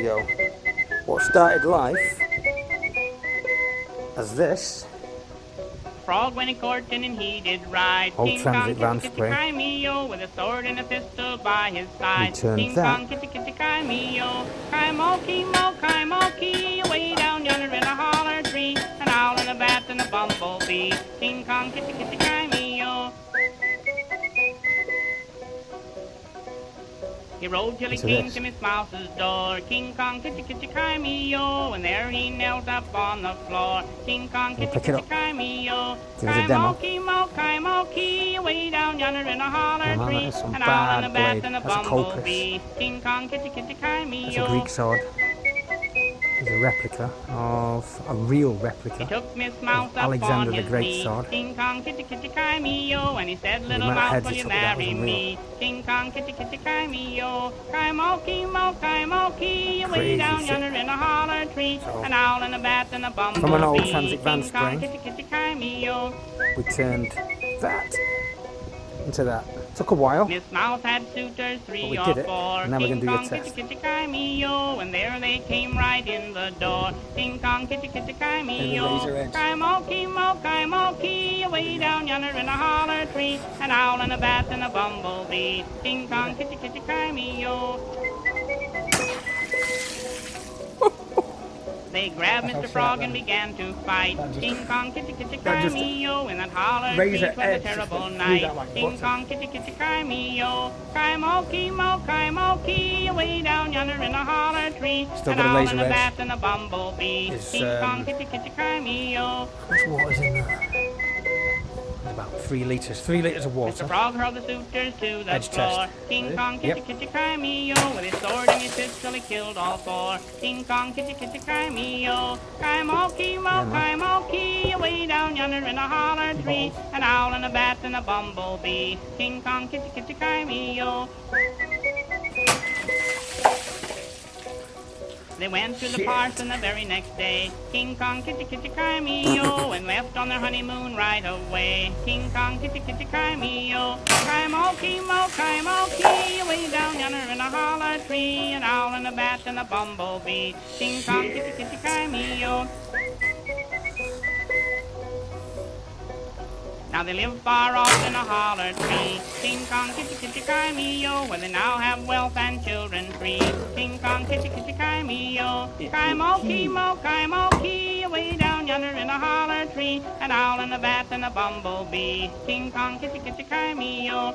video. What started life as this Frog went a-courting and he did ride. old King Kong, transit van kitty, kitty, spray, cry-me-o, with a sword and a pistol by his side. we turned King that Kong, kitty, kitty, cry-me-o, cry-mo-key-mo, away down yonder in a holler tree, an owl and a bat and a bumblebee. King Kong, kitty, kitty, cry-me-o. He rode till he Into came this. to Miss Mouse's door. King Kong, kitty, kitty, cry-me-o, and there he knelt up on the floor. King Kong, kitty, pick it kitty, up. cry-me-o, Give us a demo. cry-mo-key, away down yonder in a holler Oh, man, tree, that is some an owl and a bad bat blade. and a That's a bumblebee. Kopis. King Kong, kitty, kitty, It's cry-me-o. a Greek sword. It's a replica of a real He replica. took Miss Mouse up Alexander on the his Great knee. sword. King Kong, kitty, kitty, cry-me-o, and he said, The little amount of mouse, heads will he you took with that was marry unreal. me? King Kong, kitty, kitty, cry-me-o, cry-mo-key, away Crazy down shit. yonder in a holler tree, So, an owl and a bat and a bumblebee. from an old transit van King Kong, spray, kitty, kitty, cry-me-o. we turned that into that. Took a while. Miss Mouse had suitors But we three or did it, four. and now we're King gonna do your Kong, kitty, test. kitty, cry-me-o, and there they came right in the door. King Kong, kitty, kitty, cry-me-o, razor edge. cry-mo-key, away down yonder in a holler tree, an owl and a bat and a bumblebee. King Kong, kitty, kitty, cry-me-o. They grabbed Mr. Frog and began to fight. King Kong, kitty, kitty, cry-me-o, in that holler tree, razor 'twas a edge, terrible just night. that like King butter. Kong, kitty, kitty, cry-me-o, cry-mo-key, away down yonder in a holler tree, Still an got a owl laser and a edge. bat and a bumblebee. It's, King Kong, kitty, kitty, cry-me-o. How much water's in there? There's about 3 litres. 3 litres of Mr. water. Frog hurled the suitors to the Edge floor. test. King Ready? Kong, kitty, Yep. kitty, cry-me-o, with his sword and his pistol he killed all four. King Kong, kitty, kitty, cry-me-o, cry-mo-key, away down yonder in a holler tree, an owl and a bat and a bumblebee. King Kong, kitty, kitty, cry-me-o. They went to the parson the very next day. King Kong, kitty, kitty, cry-me-o, and left on their honeymoon right away. King Kong, kitty, kitty, cry-me-o, cry-mo-key, away down yonder in a holler tree, an owl and a bat and a bumblebee. King Kong, kitty, kitty, cry-me-o. Now they live far off in a holler tree. King Kong, kitty, kitty, cry-me-o, where they now have wealth and children free. King Kong, kitty, kitty, cry-me-o, cry-mo-key, away down yonder in a holler tree, an owl and a bat and a bumblebee. King Kong, kitty, kitty, cry-me-o.